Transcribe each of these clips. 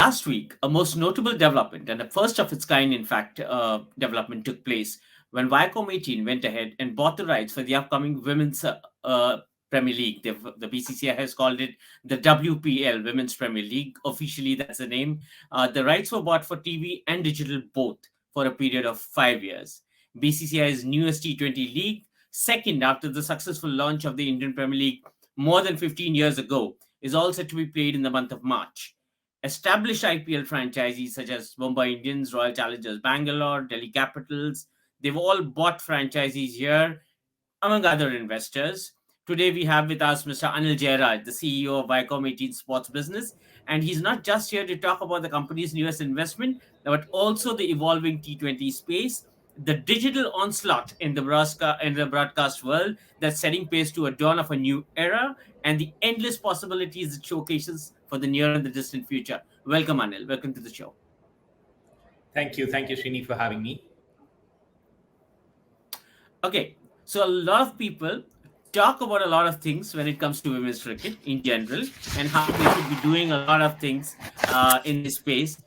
last week, a most notable development, and the first of its kind, in fact, development took place when Viacom18 went ahead and bought the rights for the upcoming Women's Premier League. The BCCI has called it the WPL, Women's Premier League. Officially, that's the name. The rights were bought for TV and digital both for a period of 5 years. BCCI's newest T20 league, second after the successful launch of the Indian Premier League more than 15 years ago, is all set to be played in the month of March. Established IPL franchisees such as Mumbai Indians, Royal Challengers Bangalore, Delhi Capitals, they've all bought franchisees here, among other investors. Today we have with us Mr. Anil Jayaraj, the CEO of Viacom18 Sports Business, and he's not just here to talk about the company's newest investment, but also the evolving T20 space, the digital onslaught in the broadcast world that's setting pace to a dawn of a new era, and the endless possibilities it showcases for the near and the distant future. Welcome, Anil. Welcome to the show. Thank you, Srini, for having me. Okay, so a lot of people talk about a lot of things when it comes to women's cricket in general, and how we should be doing a lot of things in this space.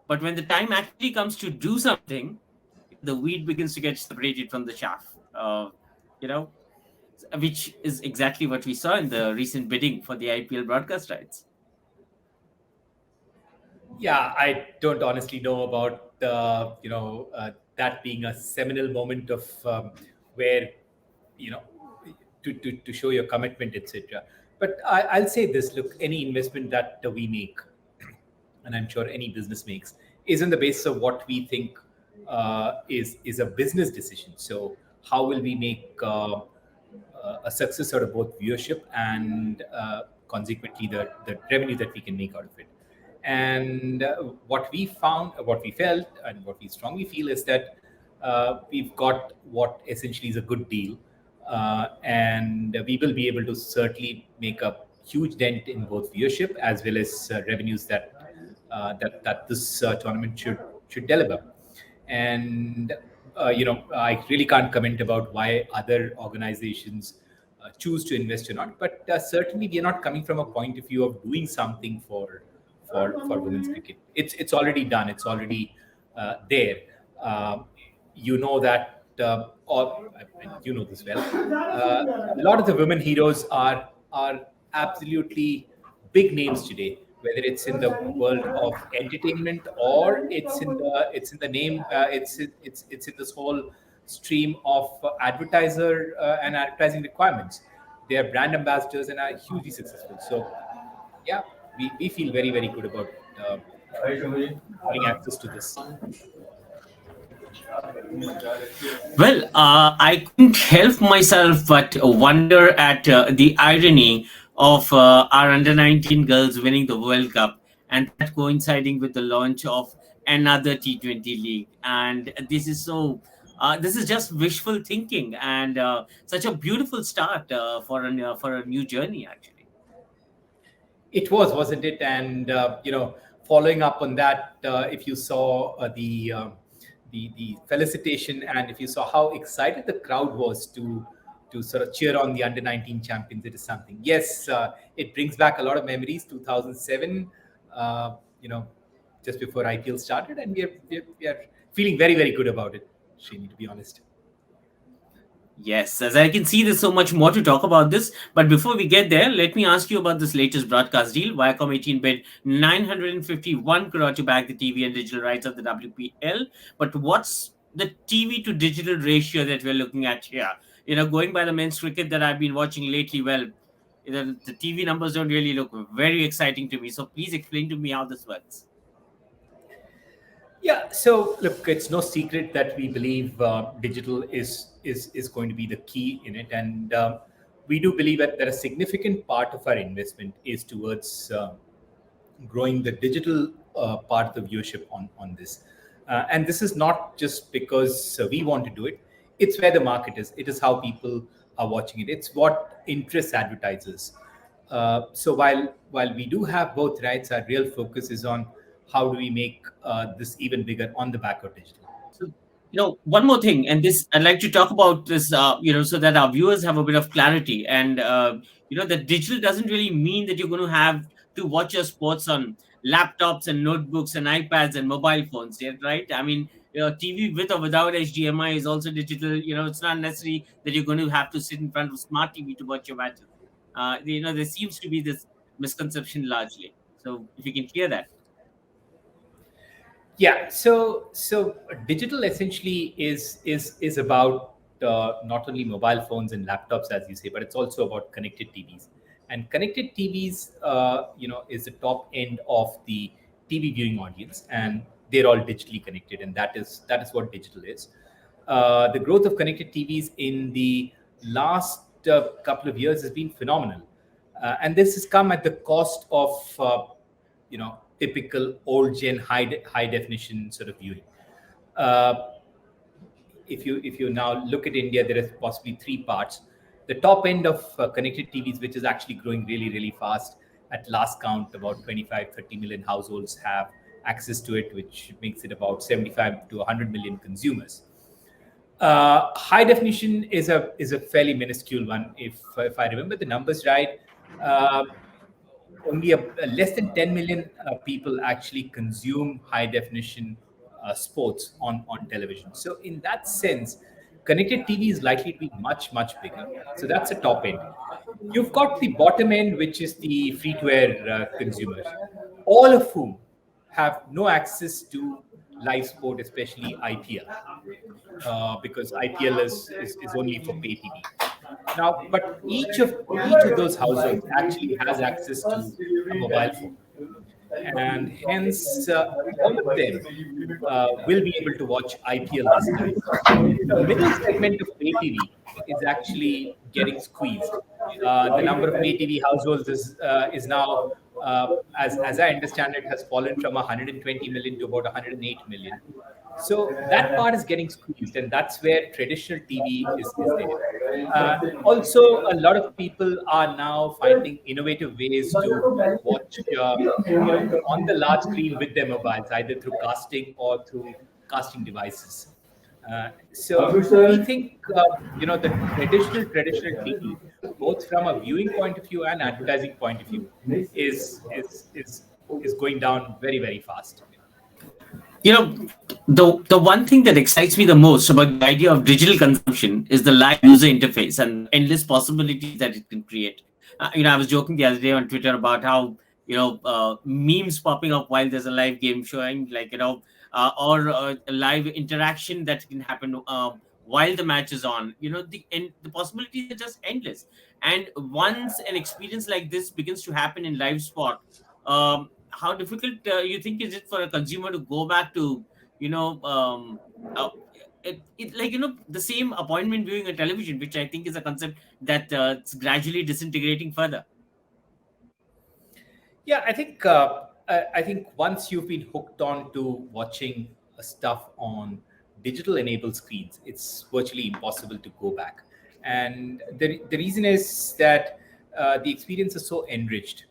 But when the time actually comes to do something, the weed begins to get separated from the chaff, which is exactly what we saw in the recent bidding for the IPL broadcast rights. Yeah, I don't honestly know about that being a seminal moment of where to show your commitment, etc. But I'll say this: look, any investment that we make, and I'm sure any business makes, is on the basis of what we think is a business decision. So how will we make a success out of both viewership and consequently the revenue that we can make out of it? And what we found, what we felt, and what we strongly feel is that we've got what essentially is a good deal, and we will be able to certainly make a huge dent in both viewership as well as revenues that this tournament should deliver. And I really can't comment about why other organizations choose to invest or not, but certainly we are not coming from a point of view of doing something for women's cricket. It's already done. It's already there. You know that, or you know this well. A lot of the women heroes are absolutely big names today. Whether it's in the world of entertainment or it's in the name, it's in this whole stream of advertiser and advertising requirements. They are brand ambassadors and are hugely successful. So, yeah, we feel very, very good about having access to this. Well, I couldn't help myself but wonder at the irony of our under-19 girls winning the World Cup, and that coinciding with the launch of another T20 league. And this is this is just wishful thinking, and such a beautiful start for a new journey, actually. It was, wasn't it? And following up on that, if you saw the felicitation, and if you saw how excited the crowd was to sort of cheer on the under-19 champions, it is something. Yes, it brings back a lot of memories. 2007, just before IPL started, and we are feeling very, very good about it, Srini, to be honest. Yes, as I can see, there's so much more to talk about this. But before we get there, let me ask you about this latest broadcast deal. Viacom18 bid 951 crore to back the TV and digital rights of the WPL. But what's the TV to digital ratio that we're looking at here? Going by the men's cricket that I've been watching lately, well, the TV numbers don't really look very exciting to me. So please explain to me how this works. Yeah, so look, it's no secret that we believe digital is going to be the key in it, and we do believe that a significant part of our investment is towards growing the digital part of the viewership on this. And this is not just because we want to do it. It's where the market is. It is how people are watching it. It's what interests advertisers. So while we do have both rights, our real focus is on how do we make this even bigger on the back of digital. So, one more thing, and this I'd like to talk about this, so that our viewers have a bit of clarity. And that digital doesn't really mean that you're going to have to watch your sports on laptops and notebooks and iPads and mobile phones, yeah, right? I mean, TV with or without HDMI is also digital. It's not necessary that you're going to have to sit in front of smart TV to watch your matches. There seems to be this misconception largely. So if you can clear that. Yeah, so digital essentially is about not only mobile phones and laptops, as you say, but it's also about connected TVs. And connected TVs, is the top end of the TV viewing audience, and they're all digitally connected, and that is what digital is. The growth of connected TVs in the last couple of years has been phenomenal, and this has come at the cost of typical old gen high definition sort of viewing. Uh, if you now look at India, there is possibly three parts. The top end of connected TVs, which is actually growing really, really fast. At last count, about 25, 30 million households have access to it, which makes it about 75 to 100 million consumers. High definition is a fairly minuscule one. If I remember the numbers right, only less than 10 million people actually consume high definition sports on television. So in that sense, connected TV is likely to be much, much bigger. So that's the top end. You've got the bottom end, which is the free to air consumers, all of whom have no access to live sport, especially IPL, because IPL is only for pay TV. Now, but each of those households actually has access to a mobile phone, and hence all of them will be able to watch IPL this time. The middle segment of pay TV is actually getting squeezed. The number of pay TV households is now, as I understand it, has fallen from 120 million to about 108 million. So that part is getting squeezed, and that's where traditional TV is there. Also, a lot of people are now finding innovative ways to watch, on the large screen with their mobiles, either through casting or through casting devices. So we think, the traditional TV, both from a viewing point of view and advertising point of view, is going down very, very fast. You know, the one thing that excites me the most about the idea of digital consumption is the live user interface and endless possibilities that it can create. I was joking the other day on Twitter about how memes popping up while there's a live game showing, like or a live interaction that can happen while the match is on. The possibilities are just endless. And once an experience like this begins to happen in live sport, how difficult you think is it for a consumer to go back to you know um, uh, like the same appointment viewing on television, which I think is a concept that it's gradually disintegrating further. Yeah, I think once you've been hooked on to watching stuff on digital enabled screens, it's virtually impossible to go back. And the reason is that the experience is so enriched.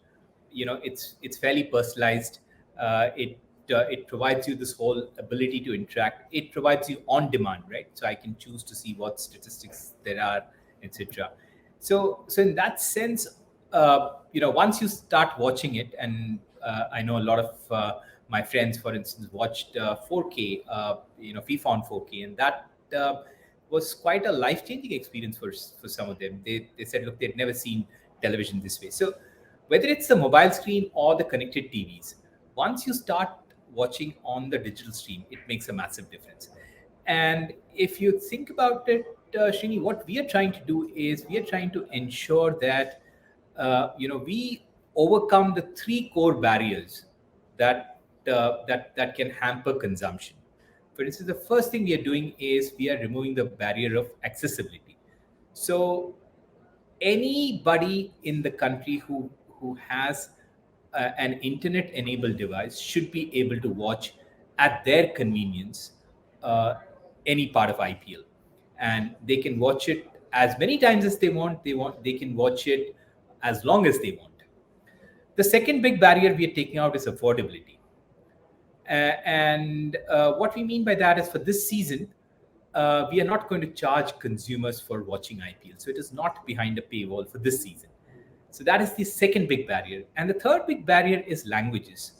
It's fairly personalized. It provides you this whole ability to interact. It provides you on demand, right? So I can choose to see what statistics there are, etc. So in that sense, once you start watching it, and I know a lot of my friends, for instance, watched 4K, FIFA on 4K, and that was quite a life-changing experience for some of them. They said, look, they'd never seen television this way. So whether it's the mobile screen or the connected TVs, once you start watching on the digital stream, it makes a massive difference. And if you think about it, Srini, what we are trying to do is we are trying to ensure that we overcome the three core barriers that can hamper consumption. For instance, the first thing we are doing is we are removing the barrier of accessibility. So anybody in the country who has an internet enabled device should be able to watch at their convenience any part of IPL, and they can watch it as many times as they can watch it as long as they want. The second big barrier we are taking out is affordability. And what we mean by that is, for this season, we are not going to charge consumers for watching IPL. So it is not behind a paywall for this season. So that is the second big barrier. And the third big barrier is languages.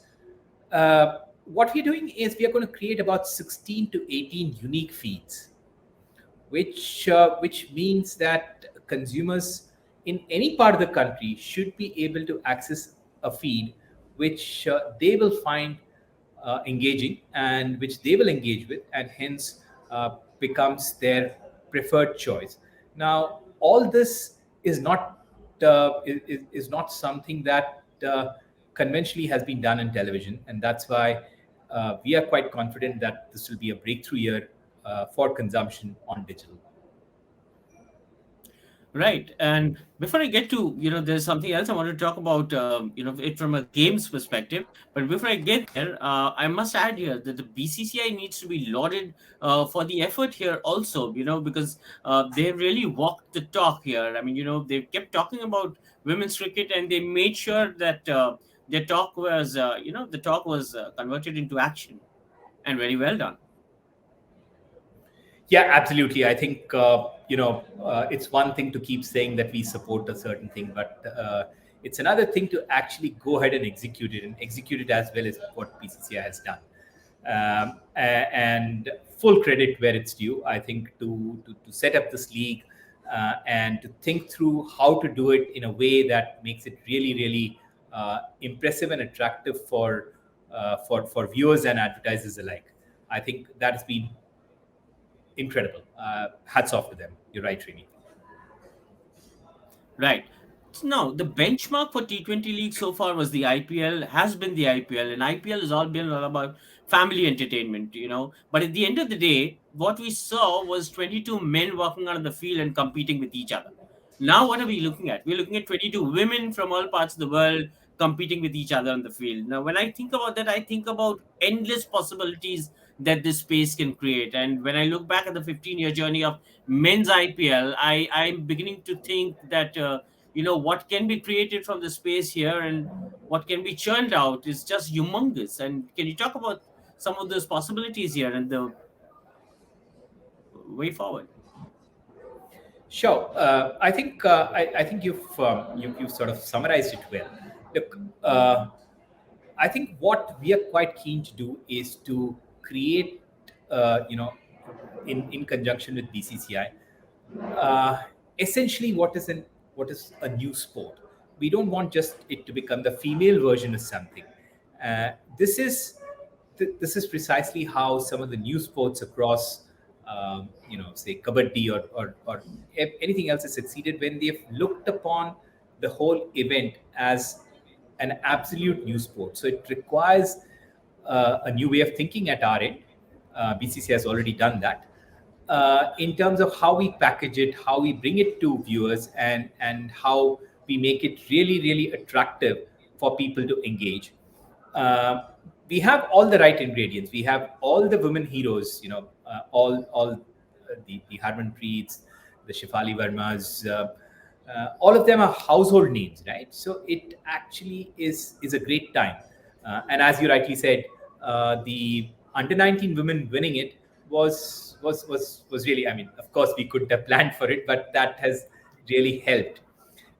What we're doing is we are going to create about 16 to 18 unique feeds, which means that consumers in any part of the country should be able to access a feed which they will find engaging and which they will engage with, and hence becomes their preferred choice. Now, all this is not is not something that conventionally has been done in television, and that's why we are quite confident that this will be a breakthrough year for consumption on digital. Right. And before I get to, there's something else I want to talk about, it from a games perspective. But before I get there, I must add here that the BCCI needs to be lauded for the effort here also, because they really walked the talk here. I mean, they kept talking about women's cricket, and they made sure that the talk was converted into action, and very well done. Yeah, absolutely. I think it's one thing to keep saying that we support a certain thing, but it's another thing to actually go ahead and execute it, and execute it as well as what PCCI has done. And full credit where it's due. I think to set up this league and to think through how to do it in a way that makes it really, really impressive and attractive for viewers and advertisers alike. I think that has been incredible. Hats off to them. You're right, Rini. Right. No, the benchmark for T20 league so far was the IPL, has been the IPL, and IPL has all been all about family entertainment, But at the end of the day, what we saw was 22 men walking out of the field and competing with each other. Now, what are we looking at? We're looking at 22 women from all parts of the world competing with each other on the field. Now, when I think about that, I think about endless possibilities that this space can create. And when I look back at the 15-year journey of men's IPL, I'm beginning to think that what can be created from the space here and what can be churned out is just humongous. And can you talk about some of those possibilities here and the way forward? Sure. I think you've sort of summarized it well. Look, I think what we are quite keen to do is to create, in conjunction with BCCI, uh, essentially what is a new sport. We don't want just it to become the female version of something. Uh, this is this is precisely how some of the new sports across, say kabaddi or anything else has succeeded, when they've looked upon the whole event as an absolute new sport. So it requires a new way of thinking at our end. BCC has already done that. In terms of how we package it, how we bring it to viewers, and how we make it really, really attractive for people to engage. Uh, we have all the right ingredients. We have all the women heroes, the Harmanpreets, the Shifali Vermas. All of them are household names, right? So it actually is a great time. And as you rightly said, the under 19 women winning it was really. I mean, of course, we couldn't have planned for it, but that has really helped.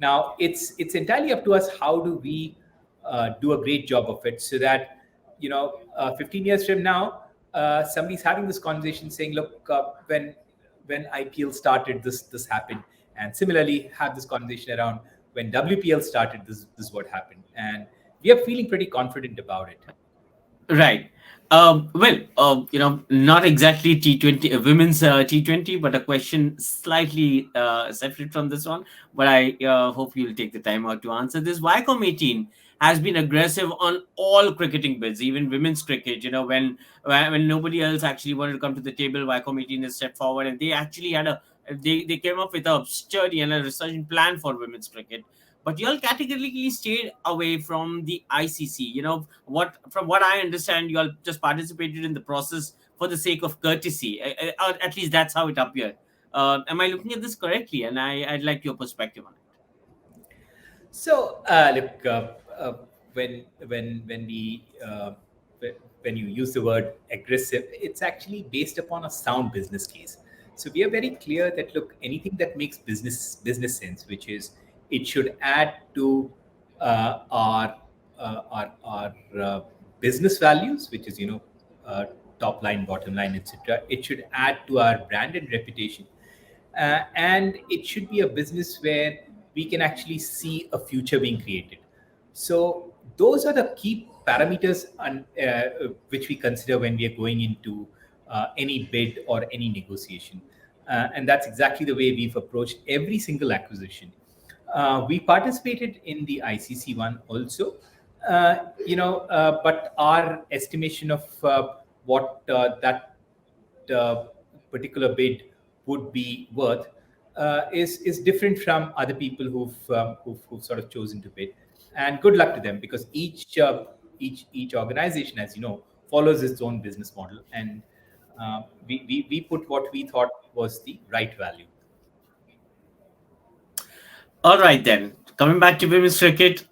Now it's entirely up to us. How do we do a great job of it, so that 15 years from now, somebody's having this conversation saying, "Look, when IPL started, this happened," and similarly have this conversation around when WPL started, this is what happened, and we are feeling pretty confident about it. Right. Not exactly T20, women's T20, but a question slightly separate from this one. But I hope you'll take the time out to answer this. Viacom18 has been aggressive on all cricketing bids, even women's cricket. When nobody else actually wanted to come to the table, Viacom18 has stepped forward, and they actually they came up with a sturdy and a resurgent plan for women's cricket. But you all categorically stayed away from the ICC. From what I understand, you all just participated in the process for the sake of courtesy. Or at least that's how it appeared. Am I looking at this correctly? And I'd like your perspective on it. So look, when we when you use the word aggressive, it's actually based upon a sound business case. So we are very clear that, look, anything that makes business sense, which is it should add to our business business values, which is top line, bottom line, etc. It should add to our brand and reputation, and it should be a business where we can actually see a future being created. So those are the key parameters which we consider when we are going into any bid or any negotiation. And that's exactly the way we've approached every single acquisition. We participated in the ICC one also, but our estimation of what that particular bid would be worth is different from other people who've sort of chosen to bid. And good luck to them, because each organization, as you know, follows its own business model, and we put what we thought was the right value. All right, then. Coming back to women's cricket,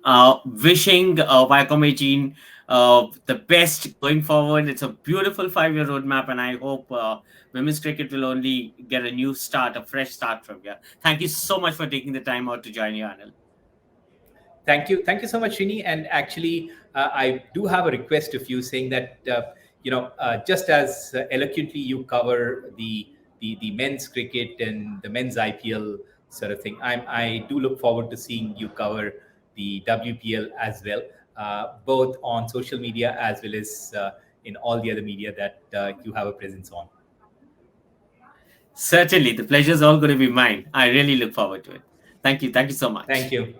wishing Viacom18 the best going forward. It's a beautiful 5-year roadmap, and I hope women's cricket will only get a new start, a fresh start from here. Thank you so much for taking the time out to join you, Anil. Thank you so much, Rini. And actually, I do have a request of you, saying that just as eloquently you cover the men's cricket and the men's IPL sort of thing, I do look forward to seeing you cover the WPL as well, both on social media as well as in all the other media that you have a presence on. Certainly, the pleasure is all going to be mine. I really look forward to it. Thank you. Thank you so much. Thank you.